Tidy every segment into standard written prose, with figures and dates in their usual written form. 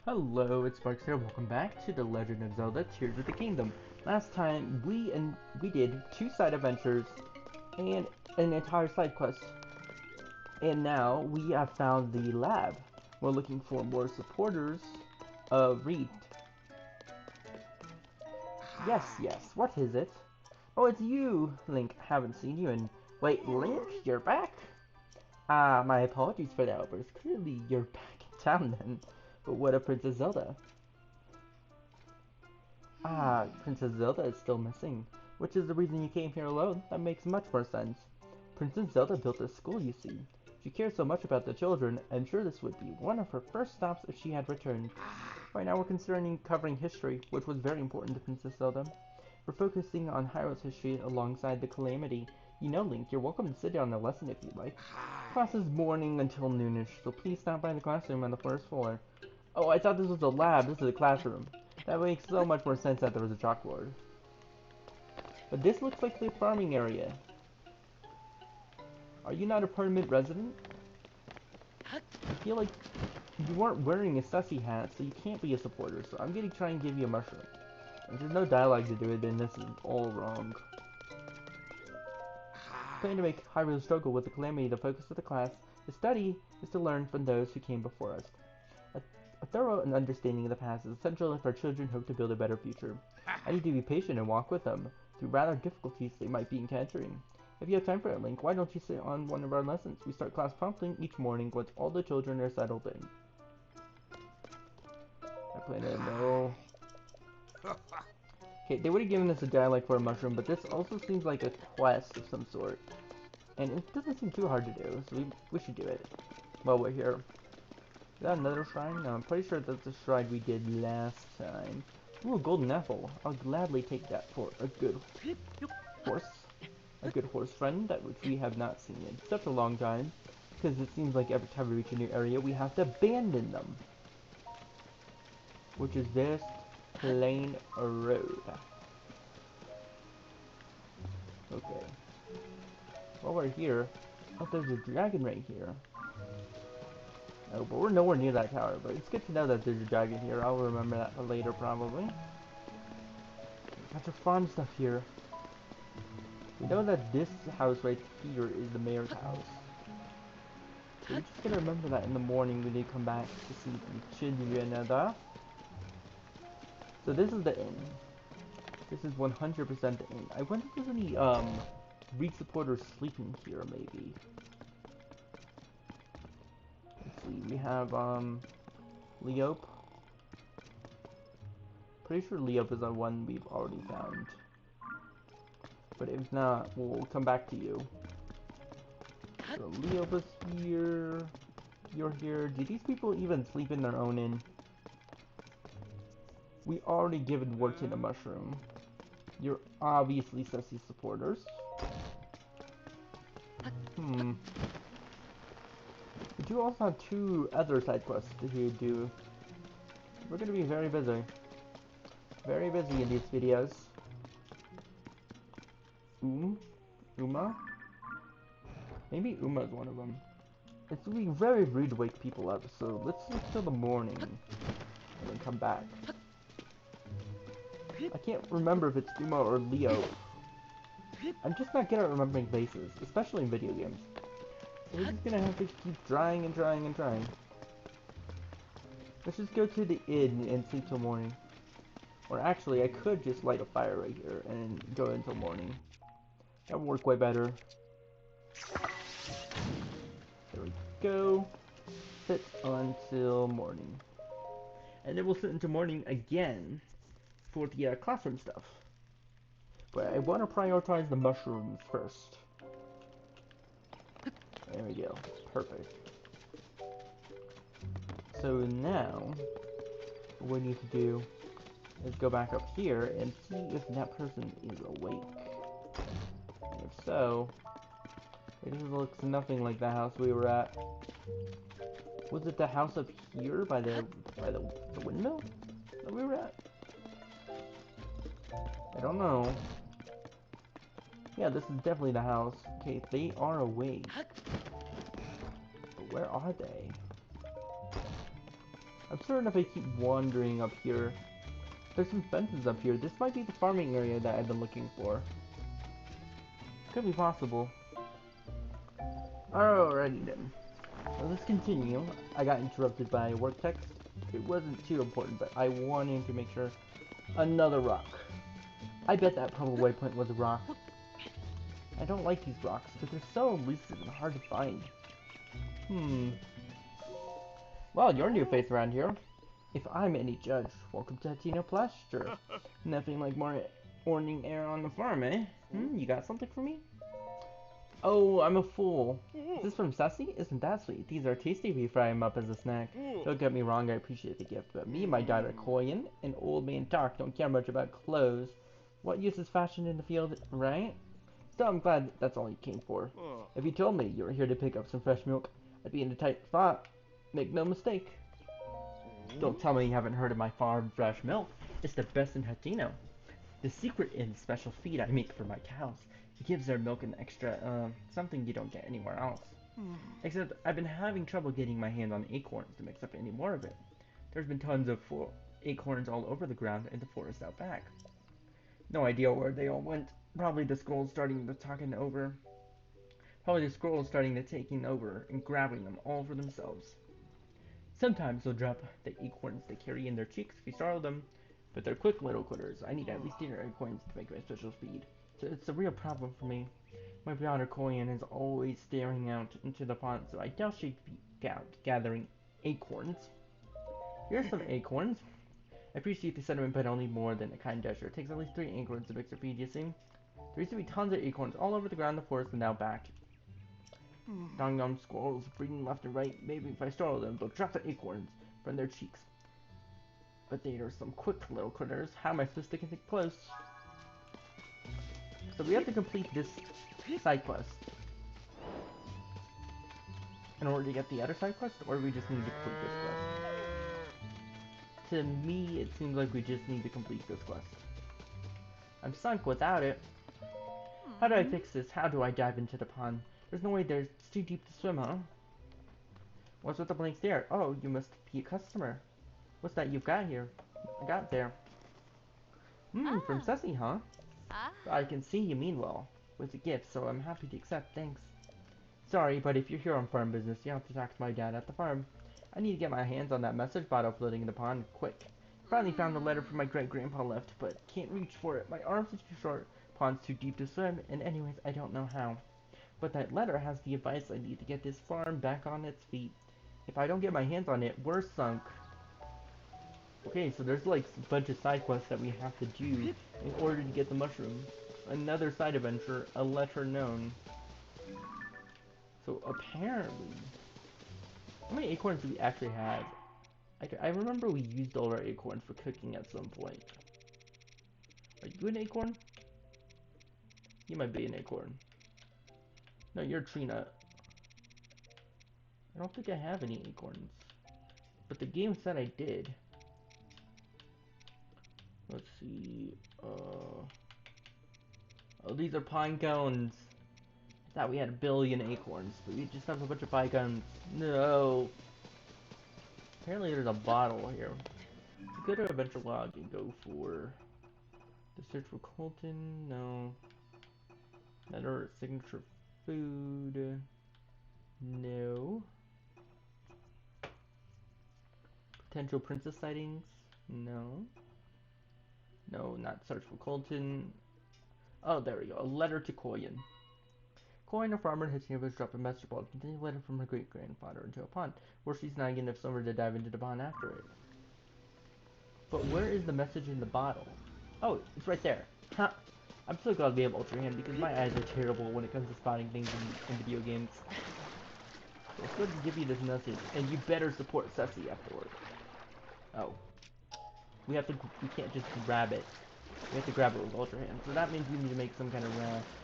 Hello, it's Sparks here. Welcome back to The Legend of Zelda: Tears of the Kingdom. Last time we did two side adventures and an entire side quest, and now we have found the lab. We're looking for more supporters of Reed. Yes. What is it? Oh, it's you, Link. Haven't seen you in. Wait, Link, you're back? Ah, my apologies for the outburst. Clearly, you're back in town then. But what of Princess Zelda? Ah, Princess Zelda is still missing, which is the reason you came here alone. That makes much more sense. Princess Zelda built a school, you see. She cares so much about the children, I'm sure this would be one of her first stops if she had returned. Right now we're considering covering history, which was very important to Princess Zelda. We're focusing on Hyrule's history alongside the Calamity. You know, Link, you're welcome to sit down and listen if you'd like. Class is morning until noonish, so please stop by the classroom on the first floor. Oh, I thought this was a lab. This is a classroom. That makes so much more sense that there was a chalkboard. But this looks like the farming area. Are you not a permanent resident? I feel like you weren't wearing a sussy hat, so you can't be a supporter, so I'm gonna try and give you a mushroom. If there's no dialogue to do it, then this is all wrong. Plan to make Hyrule struggle with the calamity the focus of the class. The study is to learn from those who came before us. A, a thorough understanding of the past is essential if our children hope to build a better future. I need to be patient and walk with them through rather difficulties they might be encountering. If you have time for it, Link, why don't you sit on one of our lessons? We start class promptly each morning once all the children are settled in. I plan to know. Okay, they would have given us a dialect for a mushroom, but this also seems like a quest of some sort. And it doesn't seem too hard to do, so we should do it while we're here. Is that another shrine? No, I'm pretty sure that's the shrine we did last time. Ooh, a golden apple. I'll gladly take that for a good horse. A good horse friend, that which we have not seen in such a long time. Because it seems like every time we reach a new area, we have to abandon them. Which is just plain road. Okay. While we're here, oh, there's a dragon right here. Oh, but we're nowhere near that tower. But it's good to know that there's a dragon here. I'll remember that for later, probably. Bunch of farm stuff here. We know that this house right here is the mayor's house. So we're just gonna remember that in the morning when they come back to see the children. So this is the inn. This is 100% the inn. I wonder if there's any Reed supporters sleeping here, maybe. Let's see. We have Leop. Pretty sure Leop is the one we've already found. But if not, we'll come back to you. So Leop is here. You're here. Do these people even sleep in their own inn? We already given Wharton a mushroom. You're obviously Ceci's supporters. Hmm. We do also have two other side quests to do. We're gonna be very busy. Very busy in these videos. Uma? Maybe Uma is one of them. It's gonna be very rude to wake people up, so let's sleep till the morning and then come back. I can't remember if it's Uma or Leo. I'm just not good at remembering faces, especially in video games. So we're just gonna have to keep trying and trying and trying. Let's just go to the inn and sleep till morning. Or actually, I could just light a fire right here and go until morning. That would work way better. There we go. Sit until morning. And then we'll sit until morning again for the classroom stuff. But I want to prioritize the mushrooms first. There we go. Perfect. So now, what we need to do is go back up here and see if that person is awake. And if so, it just looks nothing like the house we were at. Was it the house up here by the windmill that we were at? I don't know. Yeah, this is definitely the house. Okay, they are awake. But where are they? I'm certain if I keep wandering up here, there's some fences up here. This might be the farming area that I've been looking for. Could be possible. Alrighty then. Well, let's continue. I got interrupted by a work text. It wasn't too important, but I wanted to make sure. Another rock. I bet that purple waypoint was a rock. I don't like these rocks because they're so elusive and hard to find. Hmm. Well, you're a new face around here. If I'm any judge, welcome to Hatino Plaster. Nothing like more morning air on the farm, eh? You got something for me? Oh, I'm a fool. Is this from Sassy? Isn't that sweet? These are tasty if you fry them up as a snack. Don't get me wrong, I appreciate the gift, but me and my daughter Koyan, an old man talk, don't care much about clothes. What use is fashion in the field, right? Still, I'm glad that's all you came for. If you told me you were here to pick up some fresh milk, I'd be in a tight spot. Make no mistake. Don't tell me you haven't heard of my farm fresh milk. It's the best in Hatino. The secret is the special feed I make for my cows. It gives their milk an extra, something you don't get anywhere else. Except I've been having trouble getting my hands on acorns to mix up any more of it. There's been tons of acorns all over the ground in the forest out back. No idea where they all went. Probably the scrolls starting to taking over. Probably the scrolls starting to taking over and grabbing them all for themselves. Sometimes they'll drop the acorns they carry in their cheeks if you startle them, but they're quick little critters. I need at least 8 acorns to make my special feed. So it's a real problem for me. My daughter Koyan is always staring out into the pond, so I doubt she'd be out gathering acorns. Here's some acorns. I appreciate the sentiment, but only more than a kind gesture. It takes at least 3 acorns to mix a feed, you see? There used to be tons of acorns all over the ground in the forest and now back. Dong squirrels breeding left and right. Maybe if I startle them, they'll drop the acorns from their cheeks. But they are some quick little critters. How am I supposed to get close? So we have to complete this side quest in order to get the other side quest, or we just need to complete this quest. To me, it seems like we just need to complete this quest. I'm sunk without it. How do I fix this? How do I dive into the pond? There's no way there. It's too deep to swim, huh? What's with the blank stare? Oh, you must be a customer. What's that you've got here? I got there. From Ceci, huh? I can see you mean well with the gift, so I'm happy to accept, thanks. Sorry, but if you're here on farm business, you have to talk to my dad at the farm. I need to get my hands on that message bottle floating in the pond, quick. Finally found the letter from my great-grandpa left, but can't reach for it. My arms are too short, pond's too deep to swim, and anyways, I don't know how. But that letter has the advice I need to get this farm back on its feet. If I don't get my hands on it, we're sunk. Okay, so there's like a bunch of side quests that we have to do in order to get the mushroom. Another side adventure, a letter known. So apparently, how many acorns do we actually have? I remember we used all our acorns for cooking at some point. Are you an acorn? You might be an acorn. No, you're a tree nut. I don't think I have any acorns. But the game said I did. Let's see. Oh, these are pine cones. I thought we had a billion acorns, but we just have a bunch of pine cones. No. Apparently there's a bottle here. Go to Adventure Log and go for the search for Colton. No. Another signature food. No. Potential princess sightings. No. No, not search for Colton. Oh, there we go. A letter to Koyan. Koyan, a farmer in his neighborhood, dropped a message ball containing a letter from her great-grandfather into a pond, where she's nagging if someone to dive into the pond after it. But where is the message in the bottle? Oh, it's right there. Ha! I'm so glad we have Ultra Hand because my eyes are terrible when it comes to spotting things in video games. So it's good to give you this message, and you better support Ceci afterward. Oh. We can't just grab it. We have to grab it with Ultra Hand. So that means we need to make some kind of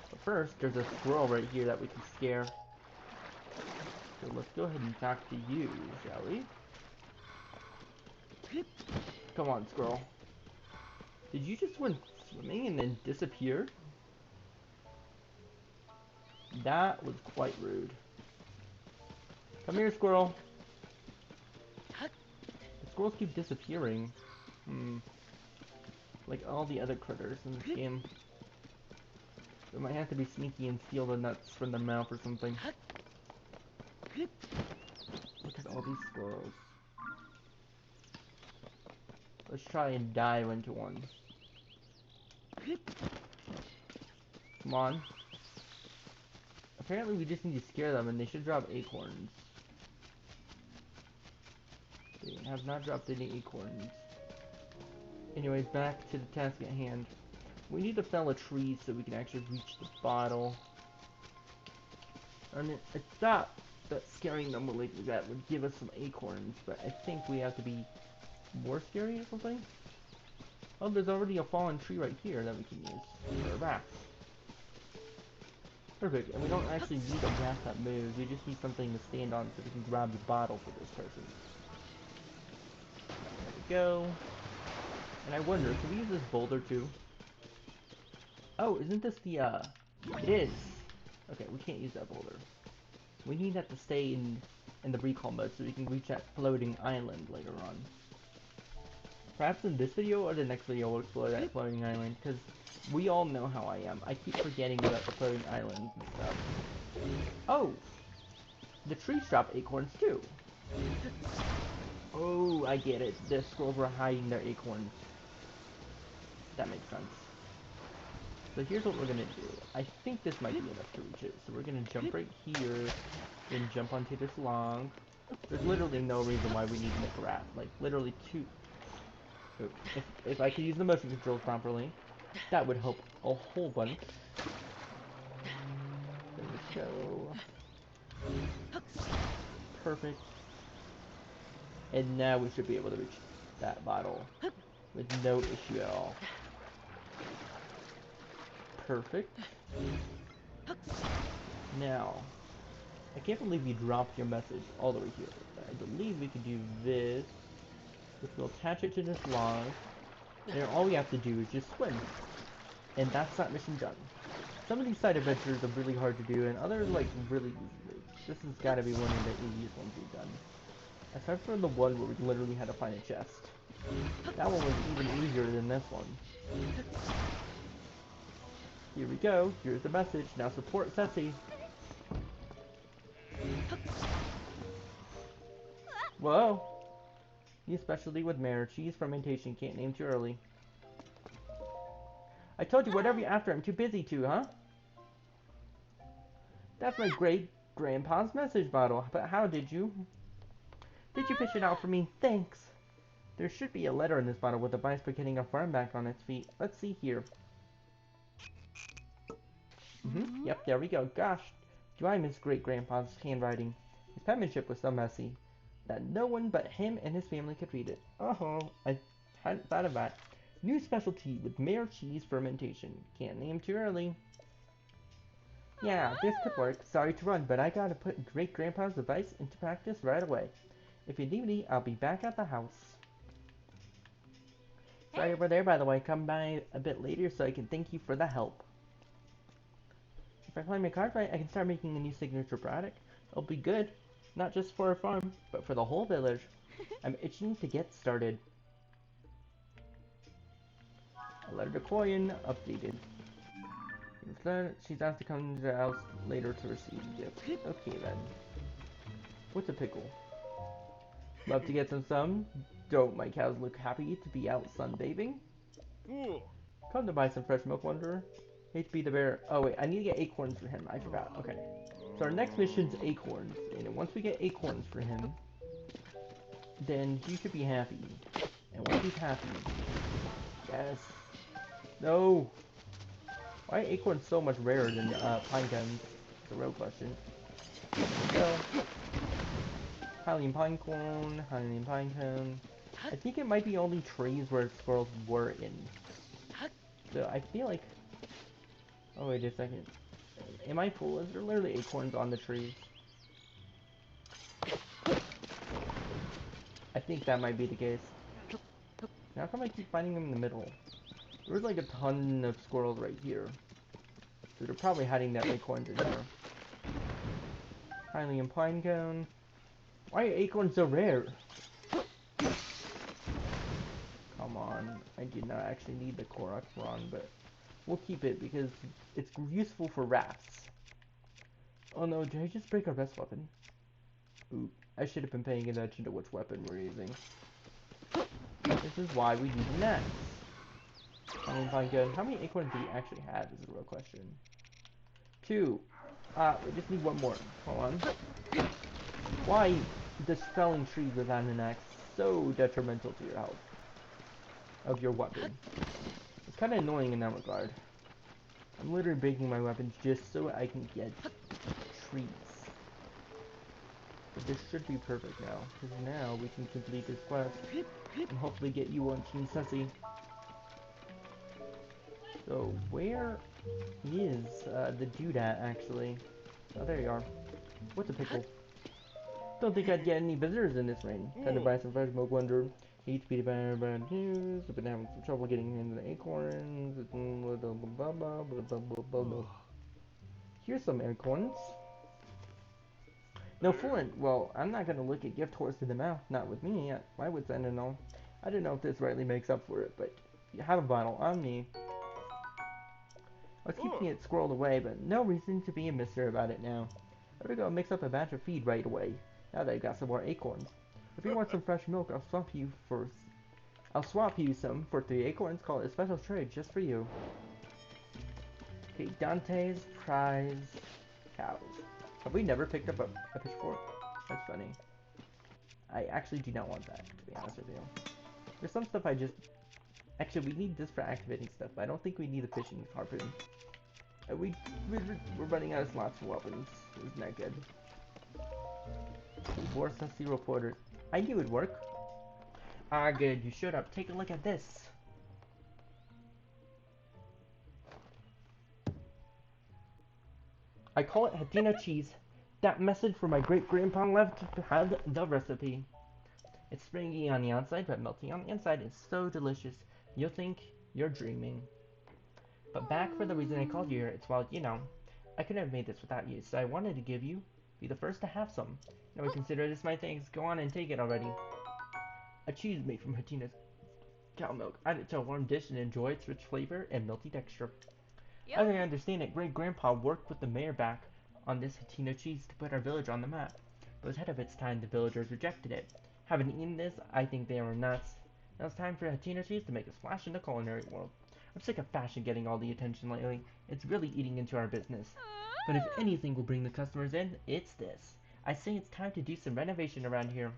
but first, there's a squirrel right here that we can scare. So let's go ahead and talk to you, shall we? Come on, squirrel. Did you just went swimming and then disappear? That was quite rude. Come here, squirrel. Squirrels keep disappearing. Hmm. Like all the other critters in this game. So I might have to be sneaky and steal the nuts from their mouth or something. Look at all these squirrels. Let's try and dive into one. Come on. Apparently we just need to scare them and they should drop acorns. They have not dropped any acorns. Anyways, back to the task at hand. We need to fell a tree so we can actually reach the bottle. And I thought that scaring them like that would give us some acorns, but I think we have to be more scary or something? Oh, there's already a fallen tree right here that we can use for a raft. Perfect, and we don't actually need a raft that moves, we just need something to stand on so we can grab the bottle for this person. There we go. And I wonder, can we use this boulder too? Oh, isn't this the, it is! Okay, we can't use that boulder. We need that to stay in the recall mode so we can reach that floating island later on. Perhaps in this video or the next video we'll explore that floating island, because we all know how I am. I keep forgetting about the floating islands and stuff. Oh! The trees drop acorns too! Oh, I get it. The squirrels were hiding their acorns. That makes sense. So here's what we're gonna do. I think this might be enough to reach it. So we're gonna jump right here, then jump onto this log. There's literally no reason why we need to make a raft. Like, literally two... If I could use the motion controls properly, that would help a whole bunch. There we go. Perfect. And now we should be able to reach that bottle with no issue at all. Perfect. Now, I can't believe you dropped your message all the way here. I believe we could do this. Which will attach it to this log. And all we have to do is just swim. And that's that mission done. Some of these side adventures are really hard to do, and others like really easy. This has got to be one of the easiest ones we've done. Aside from the one where we literally had to find a chest. That one was even easier than this one. Here we go. Here's the message. Now support Setsy. Whoa! New specialty with mare. Cheese fermentation. Can't name too early. I told you whatever you're after. I'm too busy to, huh? That's my great grandpa's message bottle. But how did you? Did you fish it out for me? Thanks. There should be a letter in this bottle with a advice for getting a farm back on its feet. Let's see here. Yep, there we go. Gosh, do I miss great-grandpa's handwriting. His penmanship was so messy that no one but him and his family could read it. Oh, I hadn't thought of that. New specialty with mare cheese fermentation. Can't name too early. Yeah, this could work. Sorry to run, but I gotta put great-grandpa's advice into practice right away. If you need me, I'll be back at the house. Sorry over there, by the way. Come by a bit later so I can thank you for the help. If I play my cards right, I can start making a new signature product. It'll be good, not just for a farm, but for the whole village. I'm itching to get started. A letter to Koyan, updated. Instead, she's asked to come to the house later to receive the gift. Okay then. What's a pickle? Love to get some sun? Don't my cows look happy to be out sunbathing? Come to buy some fresh milk, wanderer. Hate to be the bearer. Oh wait, I need to get acorns for him. I forgot. Okay. So our next mission's acorns, and once we get acorns for him, then he should be happy. And once he's happy, yes. No. Why are acorns so much rarer than pine cones? It's a real question. So, Hylian pine cone, Hylian pine cone. I think it might be only trees where squirrels were in. So I feel like. Oh wait a second. Am I fool? Is there literally acorns on the trees? I think that might be the case. Now how come I keep finding them in the middle? There's like a ton of squirrels right here. So they're probably hiding that acorns in there. Hylian pine cone. Why are acorns so rare? Ron. I do not actually need the Korok Ron, but we'll keep it because it's useful for rafts. Oh no, did I just break our best weapon? Oop, I should have been paying attention to which weapon we're using. This is why we need an axe. I mean, fine, good. How many acorns do we actually have is the real question. 2. We just need one more. Hold on. Why does felling trees without an axe so detrimental to your health of your weapon? It's kind of annoying in that regard. I'm literally breaking my weapons just so I can get trees. But this should be perfect now, because now we can complete this quest and hopefully get you on Team Sussy. So, where is the dude at, actually? Oh, there you are. What's a pickle? Don't think I'd get any visitors in this rain. Time to buy some fresh milk wonder. Hate to be the bad news. I've been having some trouble getting into the acorns. Here's some acorns. No fooling. Well, I'm not gonna look a gift horse in the mouth. Not with me. My wit's end and all. I don't know if this rightly makes up for it, but you have a bottle on me. I was keeping it squirreled away, but no reason to be a mister about it now. Better go mix up a batch of feed right away, now that I've got some more acorns. If you want some fresh milk, I'll swap you some for 3 acorns, call it a special trade just for you. Okay, Dante's prize cows. Have we never picked up a pitchfork? That's funny. I actually do not want that, to be honest with you. There's some stuff I just... Actually, we need this for activating stuff, but I don't think we need a fishing harpoon. We're running out of slots for weapons. Isn't that good? More sussy reporters. I knew it'd work. Ah, good. You showed up. Take a look at this. I call it Hatino cheese. That message from my great-grandpa left had the recipe. It's springy on the outside, but melting on the inside is so delicious. You'll think you're dreaming. But back for the reason I called you here, it's well, you know, I couldn't have made this without you, so I wanted to be the first to have some. Now we consider this my thanks. Go on and take it already. A cheese made from Hatina's cow milk. Add it to a warm dish and enjoy its rich flavor and milky texture. As I understand it, Great-Grandpa worked with the mayor back on this Hatino cheese to put our village on the map. But it was ahead of its time, the villagers rejected it. Having eaten this, I think they were nuts. Now it's time for Hatino cheese to make a splash in the culinary world. I'm sick of fashion getting all the attention lately. It's really eating into our business. But if anything will bring the customers in, it's this. I say it's time to do some renovation around here.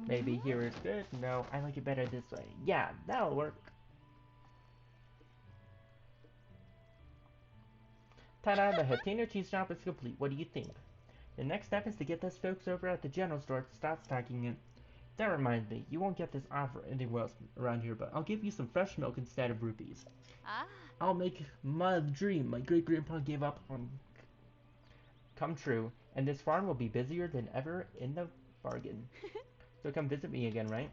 Maybe here is good? No, I like it better this way. Yeah, that'll work. Ta-da, the Hatino cheese shop is complete. What do you think? The next step is to get those folks over at the general store to start stocking it. That reminds me, you won't get this offer anywhere else around here, but I'll give you some fresh milk instead of rupees. I'll make my dream my great-grandpa gave up on come true, and this farm will be busier than ever in the bargain. So come visit me again, right?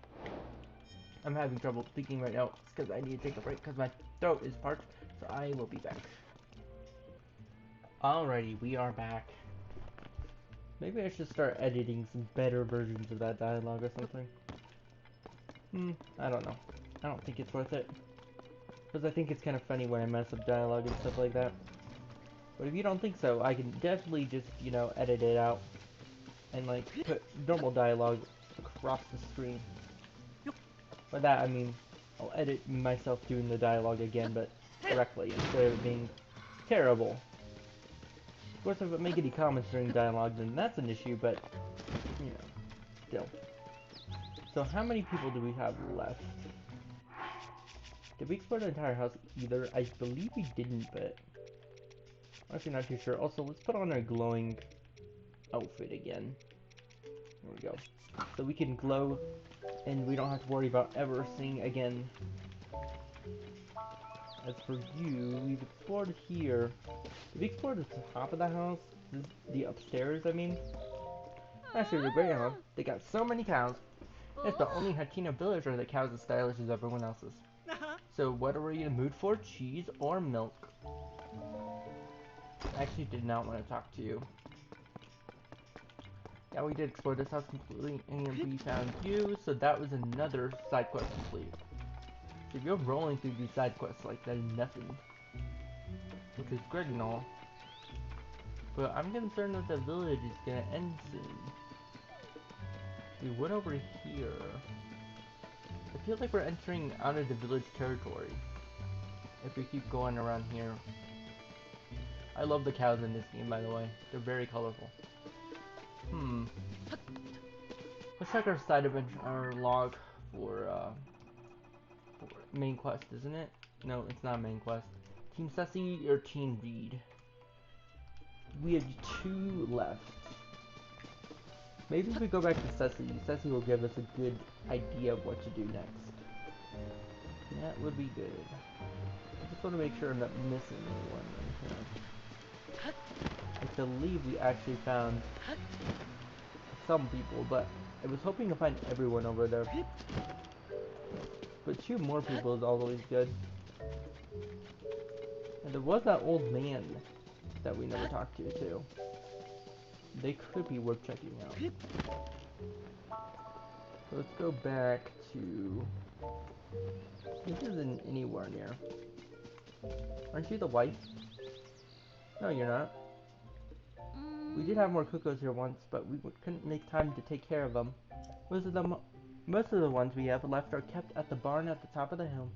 I'm having trouble speaking right now. It's because I need to take a break because my throat is parched, so I will be back. Alrighty, we are back. Maybe I should start editing some better versions of that dialogue or something. I don't know. I don't think it's worth it. Because I think it's kind of funny when I mess up dialogue and stuff like that. But if you don't think so, I can definitely just, you know, edit it out. And, like, put normal dialogue across the screen. By that, I mean, I'll edit myself doing the dialogue again, but correctly, instead of it being terrible. Of course, if I make any comments during dialogue, then that's an issue, but, you know, still. So how many people do we have left? Did we explore the entire house either? I believe we didn't, but I'm actually not too sure. Also, let's put on our glowing outfit again. There we go. So we can glow, and we don't have to worry about ever seeing again. As for you, we've explored here. We've explored the top of the house, the upstairs, I mean. Actually, the great house. They got so many cows. It's the only Hatino village where the cows as stylish as everyone else's. So what are we in the mood for? Cheese or milk? I actually did not want to talk to you. Yeah, we did explore this house completely, and we found you, so that was another side quest complete. So if you're rolling through these side quests like they're nothing, which is great and all, but I'm concerned that the village is gonna end soon. We went over here. I feel like we're entering out of the village territory if we keep going around here. I love the cows in this game, by the way. They're very colorful. Let's check our side event, our log for main quest, isn't it? No, it's not main quest. Team Ceci or Team Reed? We have 2 left. Maybe if we go back to Ceci, Ceci will give us a good idea of what to do next. That would be good. I just want to make sure I'm not missing anyone in here. I believe we actually found some people, but I was hoping to find everyone over there. But 2 more people is always good. And there was that old man that we never talked to, too. They could be worth checking out. So let's go back to... This isn't anywhere near. Aren't you the wife? No, you're not. We did have more cuckoos here once, but we couldn't make time to take care of them. Most of the ones we have left are kept at the barn at the top of the hill.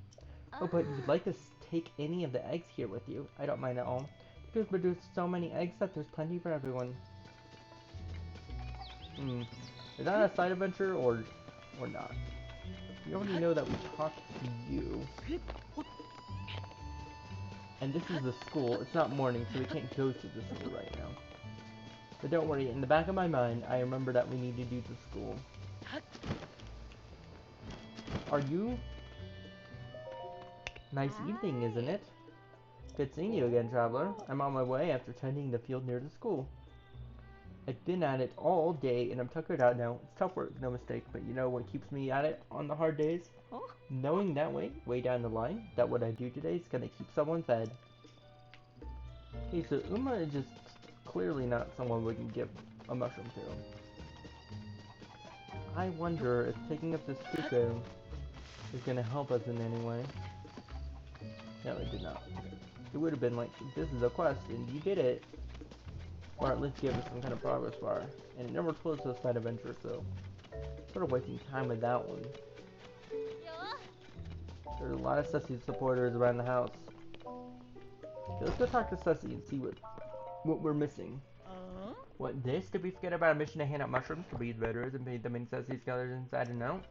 Oh, but you'd like to take any of the eggs here with you. I don't mind at all. Because produce so many eggs that there's plenty for everyone. Is that a side adventure or not? We already know that we talked to you. And this is the school. It's not morning, so we can't go to the school right now. But don't worry, in the back of my mind, I remember that we need to do the school. Are you? Nice evening, isn't it? Good seeing you again, traveler. I'm on my way after tending the field near the school. I've been at it all day and I'm tuckered out now. It's tough work, no mistake, but you know what keeps me at it on the hard days? Knowing that way down the line, that what I do today is gonna keep someone fed. Hey, so Uma is just clearly not someone we can give a mushroom to. I wonder if taking up this cuckoo is gonna help us in any way. No, it did not. It would have been like, this is a quest and you did it. Or at least give us some kind of progress bar. And it never told us a side adventure, so sort of wasting time with that one. There's a lot of Ceci supporters around the house. Okay, let's go talk to Ceci and see what we're missing. What, this? Did we forget about a mission to hand out mushrooms to breed voters and paint them in Ceci's colors inside and out?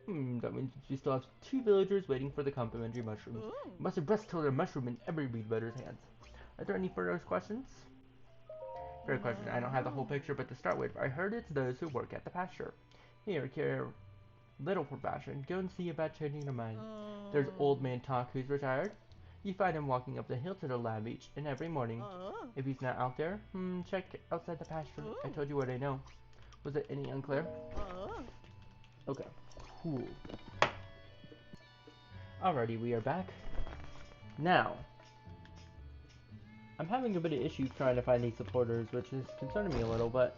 That means we still have 2 villagers waiting for the complimentary mushrooms. Must have breast till their mushroom in every breed voter's hands. Are there any further questions? Fair question. I don't have the whole picture, but to start with, I heard it's those who work at the pasture. Here, care little for fashion. Go and see about changing their mind. There's old man Talk who's retired. You find him walking up the hill to the lab each and every morning. If he's not out there, check outside the pasture. I told you what I know. Was it any unclear? Okay, cool. Alrighty, we are back. Now, I'm having a bit of issues trying to find these supporters, which is concerning me a little, but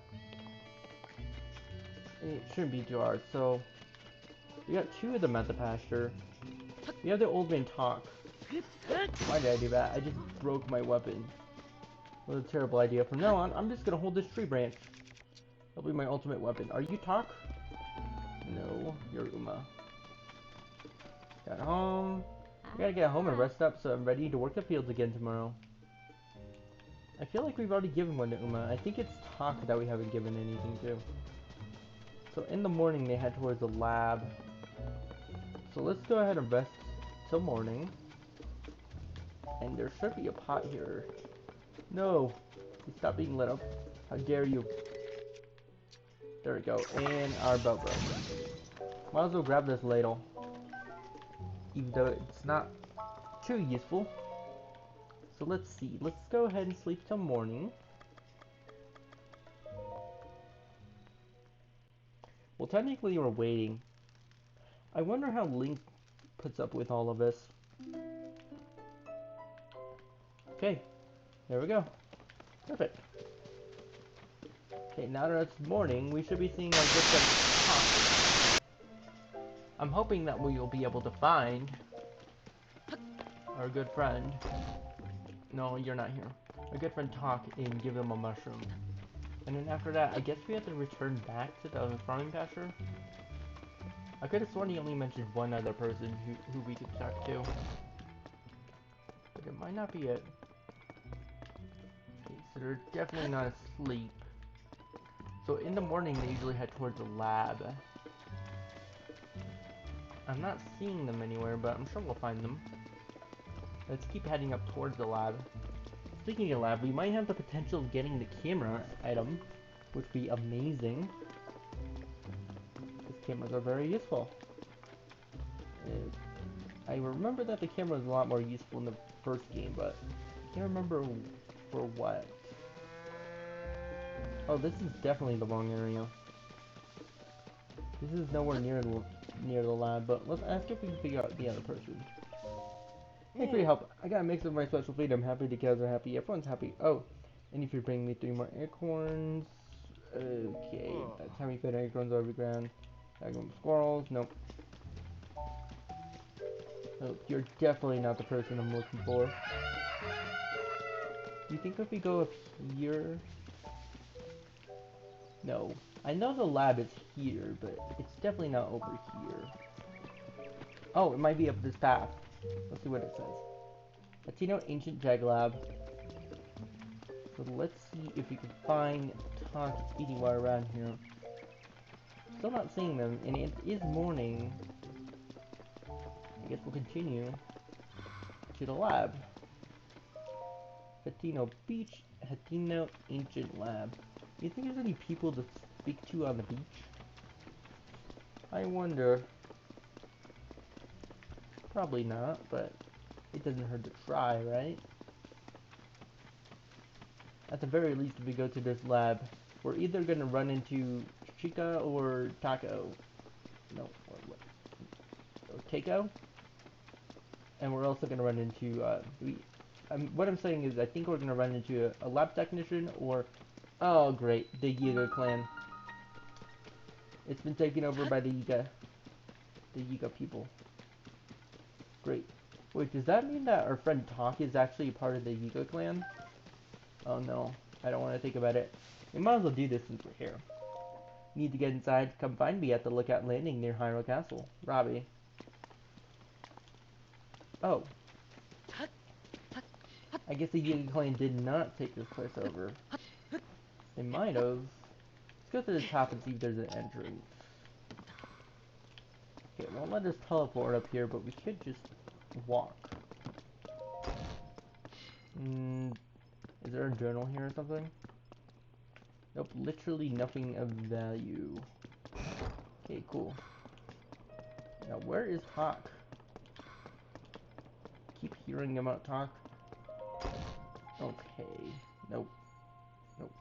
it shouldn't be too hard. So, we got 2 of them at the pasture. We have the old man Talk. Why did I do that? I just broke my weapon. What a terrible idea. From now on, I'm just gonna hold this tree branch. That'll be my ultimate weapon. Are you Talk? No, you're Uma. Got home. I gotta get home and rest up so I'm ready to work the fields again tomorrow. I feel like we've already given one to Uma. I think it's Talk that we haven't given anything to. So in the morning they head towards the lab. So let's go ahead and rest till morning. And there should be a pot here. No! Stop being lit up. How dare you. There we go. And our belt broke. Might as well grab this ladle. Even though it's not too useful. So let's see. Let's go ahead and sleep till morning. Well, technically we're waiting. I wonder how Link puts up with all of this. Okay. There we go. Perfect. Okay, now that it's morning, we should be seeing our good friend Talk. I'm hoping that we will be able to find our good friend. No, you're not here. Our good friend Talk and give him a mushroom. And then after that, I guess we have to return back to the farming pasture. I could have sworn he only mentioned one other person who we could talk to. But it might not be it. Okay, so they're definitely not asleep. So in the morning, they usually head towards the lab. I'm not seeing them anywhere, but I'm sure we'll find them. Let's keep heading up towards the lab. Speaking of lab, we might have the potential of getting the camera item, which would be amazing. Because cameras are very useful. I remember that the camera was a lot more useful in the first game, but I can't remember for what. Oh, this is definitely the wrong area. This is nowhere near the lab, but let's ask if we can figure out the other person. Hey, for your help. I got a mix of my special feed. I'm happy, the kids are happy, everyone's happy. Oh, and if you bring me 3 more acorns. Okay, that's how we fit acorns over the ground. Diagram squirrels, nope. Nope, you're definitely not the person I'm looking for. You think if we go up here? No. I know the lab is here, but it's definitely not over here. Oh, it might be up this path. Let's see what it says. Latino Ancient Jag Lab. So let's see if we can find Talk eating while around here. Still not seeing them, and it is morning. I guess we'll continue to the lab. Hatino Beach, Hatino Ancient Lab. You think there's any people to speak to on the beach? I wonder. Probably not, but it doesn't hurt to try, right? At the very least, if we go to this lab, we're either gonna run into Chica or Taco. No, or what? Or Keiko? And we're also gonna run into, what I'm saying is I think we're gonna run into a lab technician or, oh great, the Yiga clan. It's been taken over by the Yiga people. Great. Wait, does that mean that our friend Talk is actually a part of the Yiga clan? Oh no, I don't want to think about it. We might as well do this since we're here. Need to get inside? Come find me at the Lookout Landing near Hyrule Castle. Robbie. Oh. I guess the Yiga clan did not take this place over. They might have. Let's go to the top and see if there's an entrance. Okay, it won't let us teleport up here, but we could just walk. Is there a journal here or something? Nope, literally nothing of value. Okay, cool. Now, where is Hawk? Keep hearing about Talk. Okay. Nope. Nope.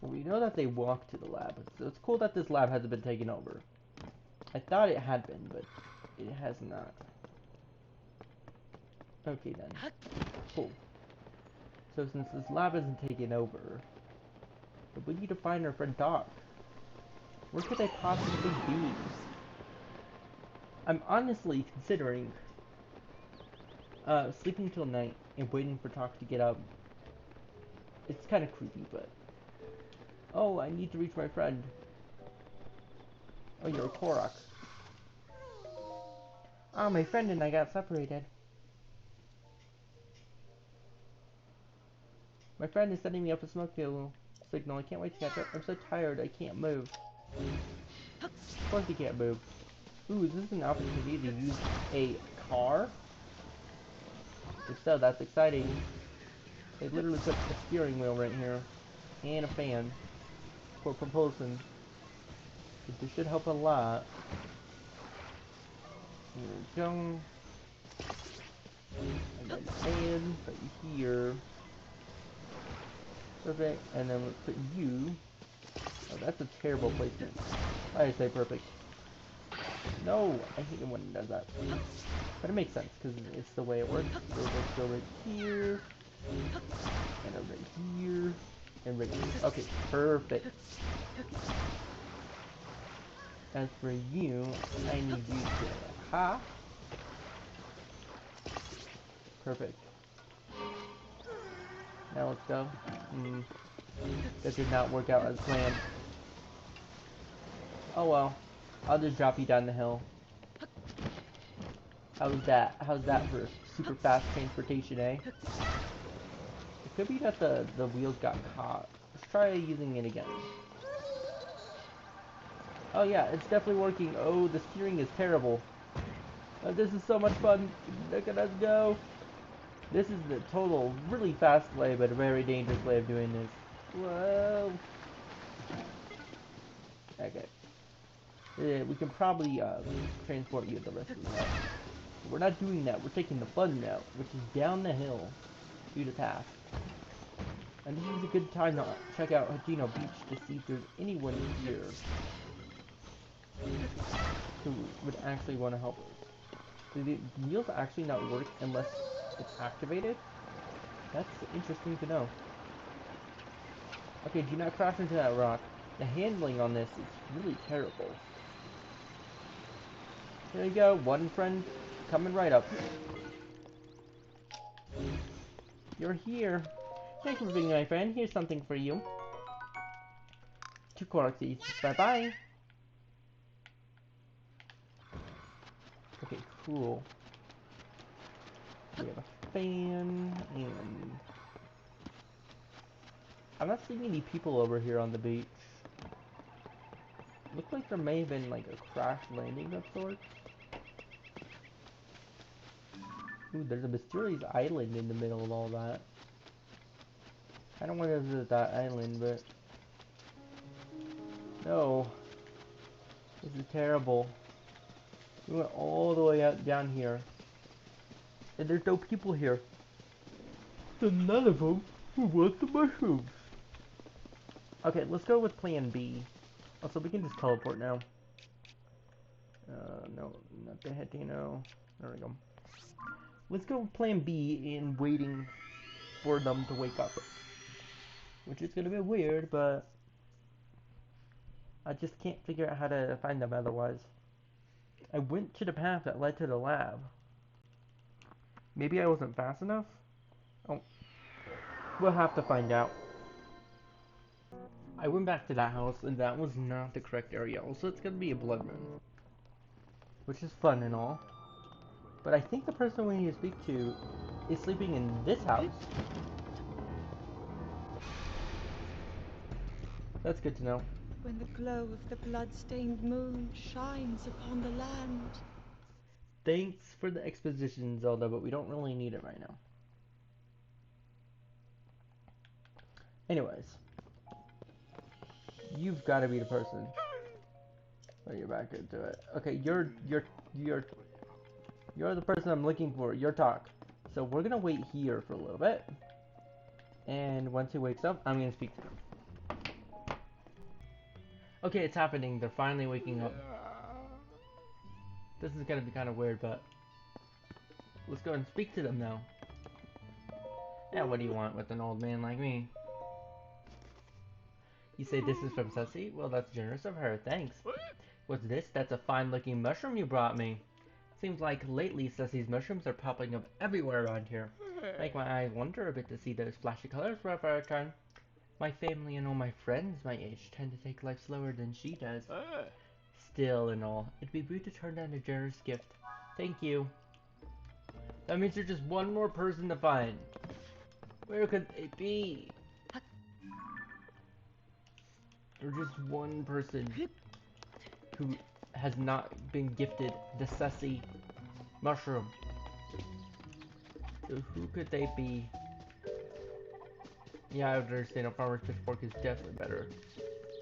Well, we know that they walked to the lab, so it's cool that this lab hasn't been taken over. I thought it had been, but it has not. Okay then. Cool. So since this lab isn't taken over, we need to find our friend Doc. Where could they possibly be? I'm honestly considering sleeping till night and waiting for Doc to get up. It's kind of creepy, but... Oh, I need to reach my friend. Oh, you're a Korok. Oh, my friend and I got separated. My friend is sending me up a smoke signal. I can't wait to catch up. I'm so tired, I can't move. Of course you can't move. Ooh, is this an opportunity to use a car? If so, that's exciting. They literally put a steering wheel right here. And a fan. For propulsion. This should help a lot. Here we go. And then fan right here. Perfect. And then let's put you. Oh, that's a terrible placement. I say perfect. No, I hate it when it does that. But it makes sense, because it's the way it works. So let's go right here. And over here. and ready. Okay, perfect. As for you, I need you to ha. Perfect. Now let's go. That did not work out as planned. Oh well. I'll just drop you down the hill. How's that? How's that for super fast transportation, eh? It could be that the wheels got caught. Let's try using it again. Oh yeah, it's definitely working. Oh, the steering is terrible. This is so much fun. Look at us go. This is the total really fast way, but a very dangerous way of doing this. Whoa. Okay. We can probably transport you the rest of the way. We're not doing that. We're taking the fun route, which is down the hill due to path. And this is a good time to check out Hajino Beach to see if there's anyone here who would actually want to help us. Do the wheels actually not work unless it's activated? That's interesting to know. Okay, do not crash into that rock. The handling on this is really terrible. There you go, one friend coming right up. You're here. Thank you for being my friend. Here's something for you. 2 Corksies. Bye-bye. Okay, cool. We have a fan, and I'm not seeing any people over here on the beach. Looks like there may have been like a crash landing of sorts. Ooh, there's a mysterious island in the middle of all that. I don't want to visit that island, but no, this is terrible. We went all the way out down here, and there's no people here. So none of them who want the mushrooms. Okay, let's go with plan B. Also, we can just teleport now. No, not the Hetino. There we go. Let's go with plan B in waiting for them to wake up. Which is gonna be weird, but I just can't figure out how to find them otherwise. I went to the path that led to the lab. Maybe I wasn't fast enough? Oh, we'll have to find out. I went back to that house, and that was not the correct area. Also, it's gonna be a blood moon. Which is fun and all. But I think the person we need to speak to is sleeping in this house. That's good to know. When the glow of the blood-stained moon shines upon the land. Thanks for the exposition, Zelda, but we don't really need it right now. Anyways, you've got to be the person. Oh, you're back into it. Okay, you're the person I'm looking for. Your talk. So we're gonna wait here for a little bit, and once he wakes up, I'm gonna speak to him. Okay, it's happening. They're finally waking up. This is gonna be kind of weird, but let's go and speak to them now. Yeah, what do you want with an old man like me? You say this is from Sussy? Well, that's generous of her. Thanks. What's this? That's a fine-looking mushroom you brought me. Seems like lately Sussy's mushrooms are popping up everywhere around here. Make my eyes wonder a bit to see those flashy colors wherever I turn. My family and all my friends my age tend to take life slower than she does. Still and all, it'd be rude to turn down a generous gift. Thank you. That means you're just one more person to find. Where could it be? Or just one person who has not been gifted the sussy mushroom. So who could they be? Yeah, I would understand a farmer's pitchfork is definitely better.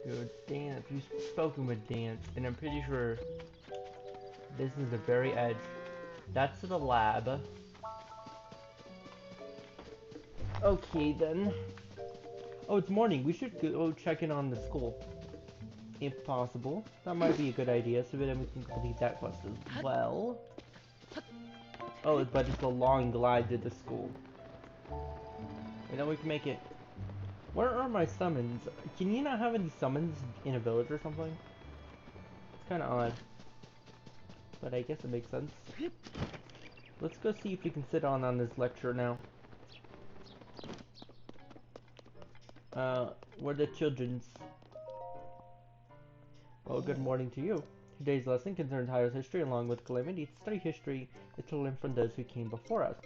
Good Dance. We've spoken with Dance, and I'm pretty sure this is the very edge. That's the lab. Okay then. Oh, it's morning. We should go check in on the school. If possible. That might be a good idea, so then we can complete that quest as well. Oh, but it's a long glide to the school. And then we can make it Where are my summons? Can you not have any summons in a village or something? It's kind of odd. But I guess it makes sense. Let's go see if we can sit on this lecture now. Where the children's? Well, good morning to you. Today's lesson concerns Hyrule history along with Calamity. To study history is to learn from those who came before us.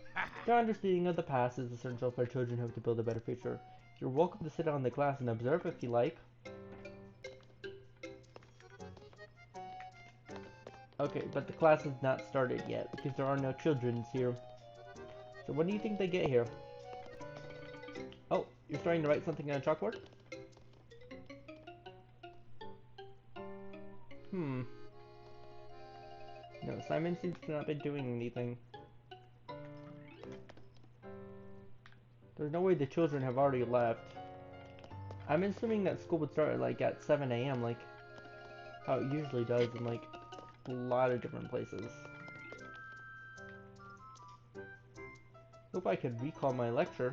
Their understanding of the past is essential for children who hope to build a better future. You're welcome to sit down in the class and observe if you like. Okay, but the class has not started yet because there are no children here. So when do you think they get here? Oh, you're starting to write something on a chalkboard? Hmm. No, Simon seems to not be doing anything. There's no way the children have already left. I'm assuming that school would start like at 7 a.m. like how it usually does in like a lot of different places. Hope I could recall my lecture.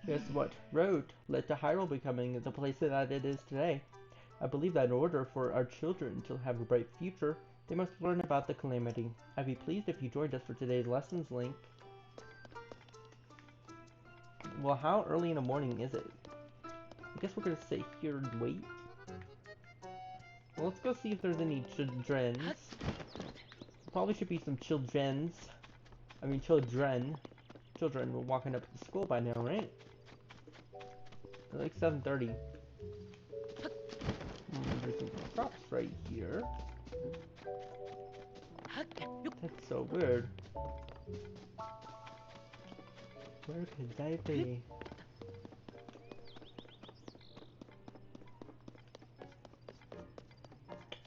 Guess what road led to Hyrule becoming the place that it is today. I believe that in order for our children to have a bright future, they must learn about the Calamity. I'd be pleased if you joined us for today's lessons, Link. Well, how early in the morning is it? I guess we're gonna sit here and wait. Well, let's go see if there's any childrens. Probably should be some childrens. I mean children. Children were walking up to school by now, right? They're like 7:30. There's some crops right here. That's so weird. Where could they be?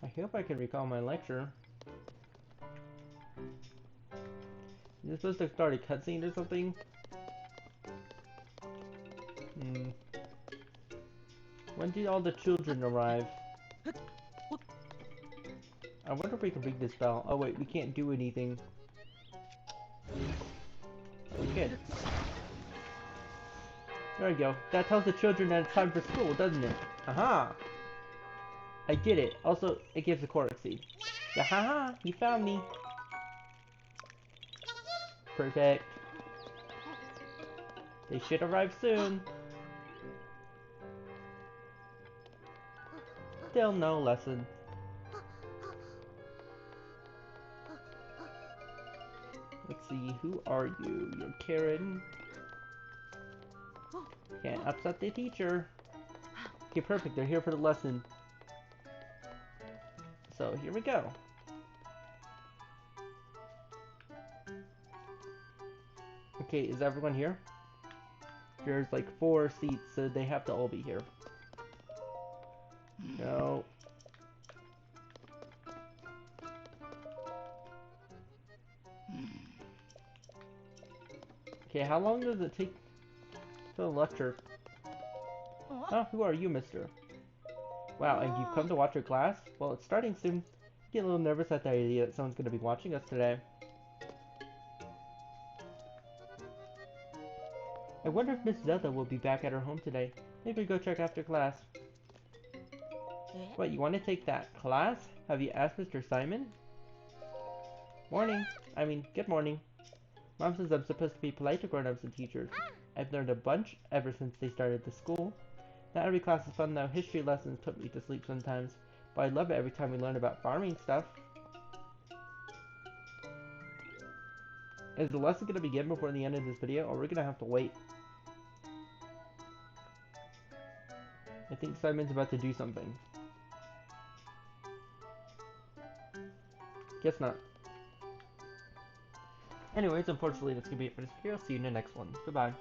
I hope I can recall my lecture. Is this supposed to start a cutscene or something? Hmm. When did all the children arrive? I wonder if we can ring this bell. Oh wait, we can't do anything. We can. There we go. That tells the children that it's time for school, doesn't it? Aha! I did it. Also, it gives a Korok seed. Yeah, haha! You found me. Perfect. They should arrive soon. Still no lesson. Let's see, who are you? You're Karen. Can't upset the teacher. Okay, perfect. They're here for the lesson. So here we go. Okay, is everyone here? There's like 4 seats, so they have to all be here. No. Okay, how long does it take to lecture? Oh, who are you, mister? Wow, and you've come to watch your class? Well, it's starting soon. I get a little nervous at the idea that someone's going to be watching us today. I wonder if Miss Zelda will be back at her home today. Maybe go check after class. What, you want to take that class? Have you asked Mr. Simon? Morning. Good morning. Mom says I'm supposed to be polite to grown-ups and teachers. I've learned a bunch ever since they started the school. Not every class is fun though. History lessons put me to sleep sometimes. But I love it every time we learn about farming stuff. Is the lesson going to begin before the end of this video, or we're going to have to wait? I think Simon's about to do something. Guess not. Anyways, unfortunately, that's going to be it for this video. See you in the next one. Goodbye.